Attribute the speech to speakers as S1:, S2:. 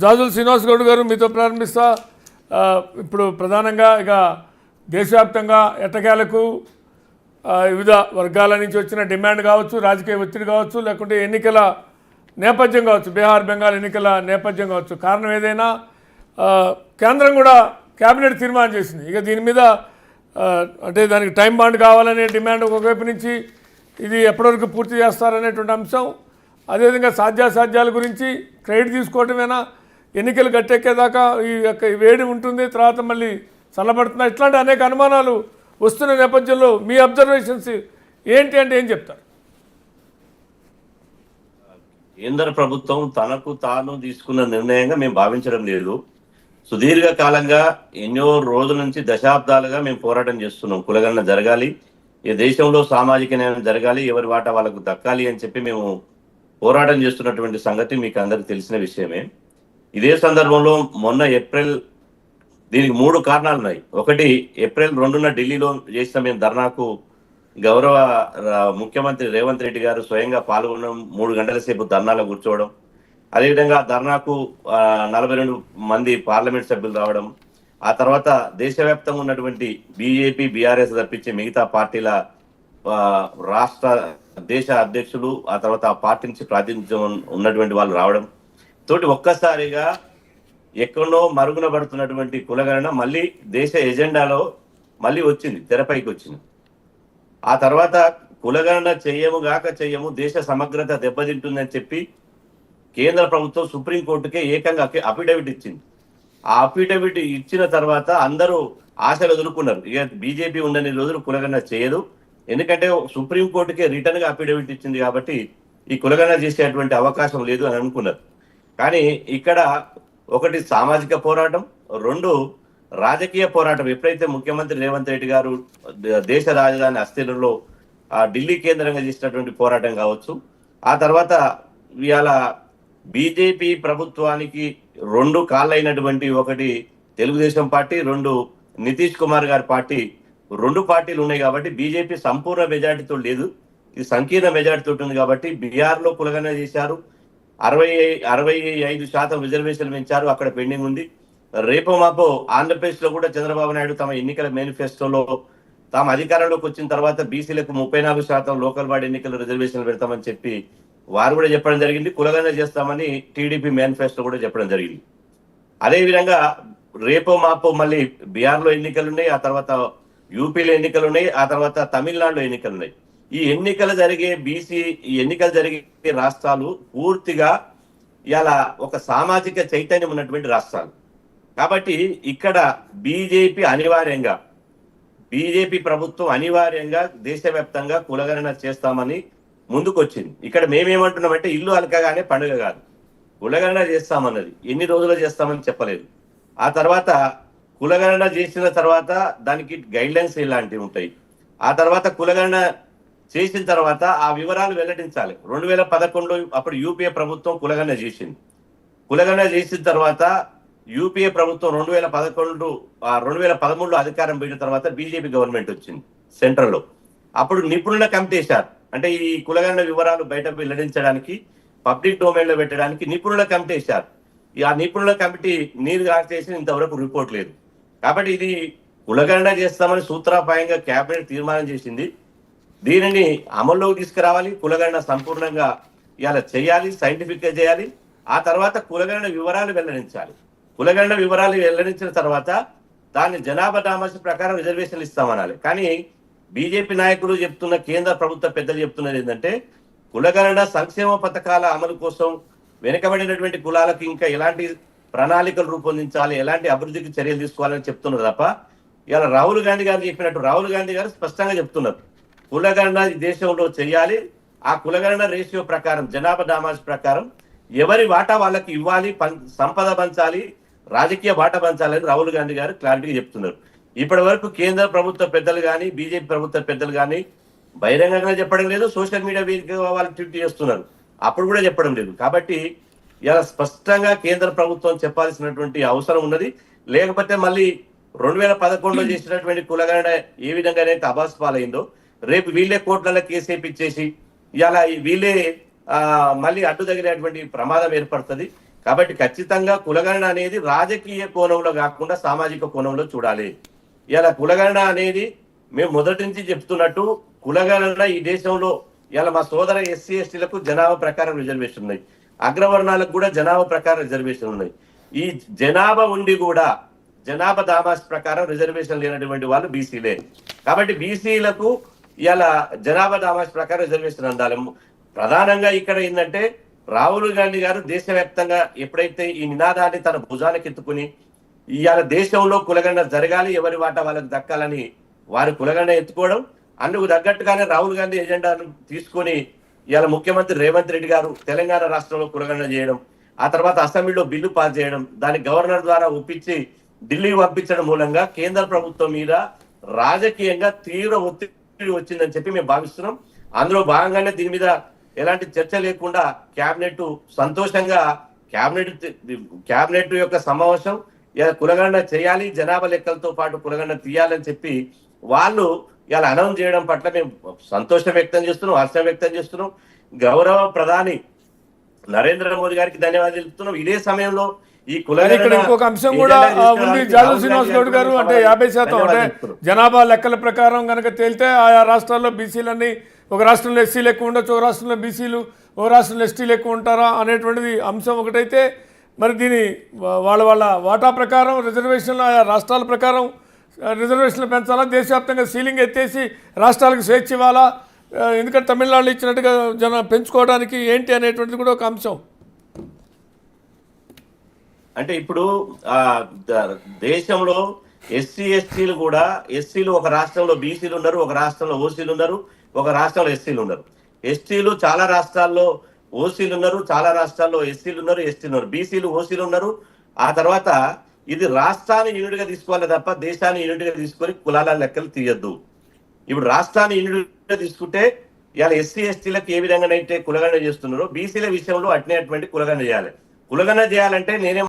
S1: జాజుల శ్రీనివాస్ గౌడ్ గారు మీతో ప్రారంభిస్తా. ఇప్పుడు ప్రధానంగా ఇక దేశవ్యాప్తంగా ఎట్టకేలకు వివిధ వర్గాల నుంచి వచ్చిన డిమాండ్ కావచ్చు, రాజకీయ ఒత్తిడి కావచ్చు, లేకుంటే ఎన్నికల నేపథ్యం కావచ్చు, బీహార్ బెంగాల్ ఎన్నికల నేపథ్యం కావచ్చు, కారణం ఏదైనా కేంద్రం కూడా క్యాబినెట్ తీర్మానం చేసింది. ఇక దీని మీద అంటే దానికి టైం బాండ్ కావాలనే డిమాండ్ ఒకవైపు నుంచి, ఇది ఎప్పటివరకు పూర్తి చేస్తారనేటువంటి అంశం, అదేవిధంగా సాధ్యాసాధ్యాల గురించి క్రెడిట్ తీసుకోవటమేనా, ఎన్నికలు గట్టెక్కేదాకా ఈ యొక్క వేడి ఉంటుంది, తర్వాత మళ్ళీ చల్లబడుతున్నా, ఇట్లాంటి అనేక అనుమానాలు వస్తున్న నేపథ్యంలో మీ అబ్జర్వేషన్స్ ఏంటి అంటే ఏం చెప్తారు?
S2: కేంద్ర ప్రభుత్వం తనకు తాను తీసుకున్న నిర్ణయంగా మేము భావించడం లేదు. సుదీర్ఘకాలంగా ఎన్నో రోజుల నుంచి దశాబ్దాలుగా మేము పోరాటం చేస్తున్నాం. కులగణన జరగాలి, ఈ దేశంలో సామాజిక న్యాయం జరగాలి, ఎవరి వాటా వాళ్ళకు దక్కాలి అని చెప్పి మేము పోరాటం చేస్తున్నటువంటి సంగతి మీకు అందరికి తెలిసిన విషయమే. ఇదే సందర్భంలో మొన్న ఏప్రిల్, దీనికి 3 కారణాలు ఉన్నాయి. ఒకటి, ఏప్రిల్ 2న ఢిల్లీలో చేసిన మేము ధర్నాకు గౌరవ ముఖ్యమంత్రి రేవంత్ రెడ్డి గారు స్వయంగా పాల్గొనడం, 3 గంటల సేపు ధర్నాలో కూర్చోవడం, అదేవిధంగా ధర్నాకు 42 మంది పార్లమెంట్ సభ్యులు రావడం, ఆ తర్వాత దేశవ్యాప్తంగా ఉన్నటువంటి బీజేపీ బీఆర్ఎస్ తప్పించి మిగతా పార్టీల రాష్ట్ర దేశ అధ్యక్షులు, ఆ తర్వాత ఆ పార్టీ నుంచి ప్రాతినిధ్యం ఉన్నటువంటి వాళ్ళు రావడం తోటి ఒక్కసారిగా ఎక్కడో మరుగున పడుతున్నటువంటి కులగణన మళ్ళీ దేశ ఎజెండాలో మళ్ళీ వచ్చింది, తెరపైకి వచ్చింది. ఆ తర్వాత కులగణన చెయ్యము, దేశ సమగ్రత దెబ్బతింటుందని చెప్పి కేంద్ర ప్రభుత్వం సుప్రీంకోర్టుకే ఏకంగా అఫిడవిట్ ఇచ్చింది. ఆ అఫిడవిట్ ఇచ్చిన తర్వాత అందరూ ఆశలు వదులుకున్నారు. ఇక బీజేపీ ఉండని రోజులు కులగణన చేయదు, ఎందుకంటే సుప్రీంకోర్టుకే రిటర్న్ గా అఫిడవిట్ ఇచ్చింది కాబట్టి ఈ కులగణన చేసేటువంటి అవకాశం లేదు అని అనుకున్నారు. కానీ ఇక్కడ ఒకటి సామాజిక పోరాటం, 2 రాజకీయ పోరాటం. ఎప్పుడైతే ముఖ్యమంత్రి రేవంత్ రెడ్డి గారు దేశ రాజధాని అస్థిరలో ఢిల్లీ కేంద్రంగా చేసినటువంటి పోరాటం కావచ్చు, ఆ తర్వాత ఇవాళ బీజేపీ ప్రభుత్వానికి 2 కాళ్ళైనటువంటి, ఒకటి తెలుగుదేశం పార్టీ, 2 నితీష్ కుమార్ గారి పార్టీ, 2 పార్టీలు ఉన్నాయి కాబట్టి బీజేపీ సంపూర్ణ మెజార్టీతో లేదు, ఇది సంకీర్ణ మెజార్టీతో ఉంది. కాబట్టి బీహార్లో కులగణన చేశారు, 65% రిజర్వేషన్లు పెంచారు, అక్కడ పెండింగ్ ఉంది. రేపో మాపో ఆంధ్రప్రదేశ్ లో కూడా చంద్రబాబు నాయుడు తమ ఎన్నికల మేనిఫెస్టోలో తాము అధికారంలోకి వచ్చిన తర్వాత బీసీలకు 34% లోకల్ బాడీ ఎన్నికల రిజర్వేషన్లు పెడతామని చెప్పి వారు కూడా చెప్పడం జరిగింది. కులగణన చేస్తామని టీడీపీ మేనిఫెస్టో కూడా చెప్పడం జరిగింది. అదేవిధంగా రేపో మాపో మళ్ళీ బీహార్లో ఎన్నికలు ఉన్నాయి, ఆ తర్వాత యూపీలో ఎన్నికలు ఉన్నాయి, ఆ తర్వాత తమిళనాడులో ఎన్నికలు ఉన్నాయి. ఈ ఎన్నికలు జరిగే రాష్ట్రాలు పూర్తిగా ఇలా ఒక సామాజిక చైతన్యం ఉన్నటువంటి రాష్ట్రాలు కాబట్టి ఇక్కడ బీజేపీ ప్రభుత్వం అనివార్యంగా దేశవ్యాప్తంగా కులగణన చేస్తామని ముందుకు వచ్చింది. ఇక్కడ మేమేమంటున్నామంటే ఇల్లు అలకగానే పండుగ కాదు, కులగణన చేస్తామన్నది ఎన్ని రోజులు చేస్తామని చెప్పలేదు. ఆ తర్వాత కులగణన చేసిన తర్వాత దానికి గైడ్ లైన్స్ ఇలాంటివి ఉంటాయి. ఆ తర్వాత కులగణన చేసిన తర్వాత ఆ వివరాలు వెల్లడించాలి. 2011 అప్పుడు యూపీఏ ప్రభుత్వం కులగణన చేసింది. కులగణన చేసిన తర్వాత యూపీఏ ప్రభుత్వం 2013లో అధికారం పోయిన తర్వాత బీజేపీ గవర్నమెంట్ వచ్చింది సెంట్రల్లో. అప్పుడు నిపుణుల కమిటీ వేశారు, అంటే ఈ కులగణన వివరాలు బయట వెల్లడించడానికి, పబ్లిక్ డొమైన్ లో పెట్టడానికి నిపుణుల కమిటీ వేశారు. ఆ నిపుణుల కమిటీ నీరు చేసి ఇంతవరకు రిపోర్ట్ లేదు. కాబట్టి ఇది కులగణన చేస్తామని సూత్రప్రాయంగా కేబినెట్ తీర్మానం చేసింది. దీనిని అమల్లోకి తీసుకురావాలి, కులగణన సంపూర్ణంగా ఇలా చేయాలి, సైంటిఫిక్ గా చేయాలి. ఆ తర్వాత కులగణన వివరాలు వెల్లడించాలి. కులగణన వివరాలు వెల్లడించిన తర్వాత దాన్ని జనాభా దామాషా ప్రకారం రిజర్వేషన్లు ఇస్తామనాలి. కానీ బీజేపీ నాయకులు చెప్తున్న, కేంద్ర ప్రభుత్వ పెద్దలు చెప్తున్నది ఏంటంటే కులగణన సంక్షేమ పథకాల అమలు కోసం వెనుకబడినటువంటి కులాలకు ఇంకా ఎలాంటి ప్రణాళికలు రూపొందించాలి, ఎలాంటి అభివృద్ధికి చర్యలు తీసుకోవాలని చెప్తున్నారు తప్ప ఇలా రాహుల్ గాంధీ గారు చెప్పినట్టు రాహుల్ గాంధీ గారు స్పష్టంగా చెప్తున్నారు కులగణన దేశంలో చేయాలి, ఆ కులగణన రేషియో ప్రకారం, జనాభా దామాషా ప్రకారం ఎవరి వాటా వాళ్ళకి ఇవ్వాలి, సంపద పంచాలి, రాజకీయ వాటా పంచాలని రాహుల్ గాంధీ గారు క్లారిటీగా చెప్తున్నారు. ఇప్పటి వరకు కేంద్ర ప్రభుత్వ పెద్దలు కానీ బీజేపీ ప్రభుత్వ పెద్దలు కానీ బహిరంగంగా చెప్పడం లేదు, సోషల్ మీడియా వేదిక వాళ్ళు ట్వీట్ చేస్తున్నారు, అప్పుడు కూడా చెప్పడం లేదు. కాబట్టి ఇలా స్పష్టంగా కేంద్ర ప్రభుత్వం చెప్పాల్సినటువంటి అవసరం ఉన్నది. లేకపోతే మళ్ళీ 2011లో చేసినటువంటి కులగణన ఏ విధంగానైతే అబాస్ పాలైందో రేపు వీళ్ళే కోట్లలో కేసు వేయించేసి ఇలా వీళ్ళే మళ్ళీ అడ్డు తగిలేటువంటి ప్రమాదం ఏర్పడుతుంది. కాబట్టి ఖచ్చితంగా కులగణన అనేది రాజకీయ కోణంలో కాకుండా సామాజిక కోణంలో చూడాలి. ఇలా కులగణన అనేది మేము మొదటి నుంచి చెప్తున్నట్టు కులగణన ఈ దేశంలో ఇలా మా సోదర ఎస్సీ ఎస్టీలకు జనాభా ప్రకారం రిజర్వేషన్ ఉన్నాయి, అగ్రవర్ణాలకు కూడా జనాభా ప్రకారం రిజర్వేషన్ ఉన్నాయి. ఈ జనాభా ఉండి కూడా జనాభా దామాస్ ప్రకారం రిజర్వేషన్ లేనటువంటి వాళ్ళు బీసీలే. కాబట్టి బీసీలకు ఇలా జనాభా దామాస్ ప్రకారం రిజర్వేషన్ అందాలి. ప్రధానంగా ఇక్కడ ఏంటంటే రాహుల్ గాంధీ గారు దేశవ్యాప్తంగా ఎప్పుడైతే ఈ నినాదాన్ని తన భుజానికి ఎత్తుకుని ఇవాళ దేశంలో కులగణన జరగాలి, ఎవరి వాటా వాళ్ళకి దక్కాలని వారి కులగణన ఎత్తుకోవడం, అందుకు తగ్గట్టుగానే రాహుల్ గాంధీ ఎజెండాను తీసుకొని ఇవాళ ముఖ్యమంత్రి రేవంత్ రెడ్డి గారు తెలంగాణ రాష్ట్రంలో కులగణన చేయడం, ఆ తర్వాత అసెంబ్లీలో బిల్లు పాస్ చేయడం, దాన్ని గవర్నర్ ద్వారా ఒప్పించి ఢిల్లీ పంపించడం మూలంగా కేంద్ర ప్రభుత్వం మీద రాజకీయంగా తీవ్ర ఒత్తిడి వచ్చిందని చెప్పి మేము భావిస్తున్నాం. అందులో భాగంగానే దీని మీద ఎలాంటి చర్చ లేకుండా క్యాబినెట్ సంతోషంగా క్యాబినెట్ యొక్క సమావేశం కులగణన చేయాలి, జనాభా లెక్కలతో పాటు కులగణన తీయాలని చెప్పి వాళ్ళు ఇలా అనౌన్స్ చేయడం పట్ల మేము సంతోషం వ్యక్తం చేస్తున్నాం, హర్షం వ్యక్తం చేస్తున్నాం. గౌరవ ప్రధాని నరేంద్ర మోదీ గారికి ధన్యవాదాలు తెలుపుతున్నాం. ఇదే సమయంలో ఈ
S1: ఇక్కడ ఇంకొక అంశం కూడా ఉంది జాదవ్ శ్రీనివాస్ గౌడ్ గారు, అంటే 50% అంటే జనాభా లెక్కల ప్రకారం కనుక తేలితే ఆయా రాష్ట్రాల్లో బీసీలన్నీ ఒక రాష్ట్రంలో ఎస్సీలు ఎక్కువ ఉండొచ్చు, ఒక రాష్ట్రంలో బీసీలు, ఒక రాష్ట్రంలో ఎస్టీలు ఎక్కువ ఉంటారా అనేటువంటిది అంశం ఒకటైతే, మరి దీని వాళ్ళ వాటా ప్రకారం రిజర్వేషన్లు ఆయా రాష్ట్రాల ప్రకారం రిజర్వేషన్లు పెంచాలా, దేశవ్యాప్తంగా సీలింగ్ ఎత్తేసి రాష్ట్రాలకు స్వేచ్ఛ ఇవ్వాలా, ఎందుకంటే తమిళనాడులో ఇచ్చినట్టుగా పెంచుకోవడానికి ఏంటి అనేటువంటిది కూడా ఒక అంశం.
S2: అంటే ఇప్పుడు దేశంలో ఎస్సీ ఎస్టీలు కూడా, ఎస్సీలు ఒక రాష్ట్రంలో బీసీలు ఉన్నారు, ఒక రాష్ట్రంలో ఓసీలు ఉన్నారు, ఒక రాష్ట్రంలో ఎస్సీలు ఉన్నారు. ఎస్టీలు చాలా రాష్ట్రాల్లో ఓసీలు ఉన్నారు, చాలా రాష్ట్రాల్లో ఎస్సీలు ఉన్నారు, ఎస్టీలు ఉన్నారు, బీసీలు ఓసీలు ఉన్నారు. ఆ తర్వాత ఇది రాష్ట్రాన్ని యూనిట్గా తీసుకోవాలి తప్ప దేశాన్ని యూనిట్గా తీసుకొని కులాల లెక్కలు తీయద్దు. ఇప్పుడు రాష్ట్రాన్ని యూనిట్గా తీసుకుంటే ఇవాళ ఎస్సీ ఎస్టీలకు ఏ విధంగానైతే కులగణన చేస్తున్నారో బీసీల విషయంలో అటువంటి కులగణన చేయాలి. కులగణన చేయాలంటే నేనే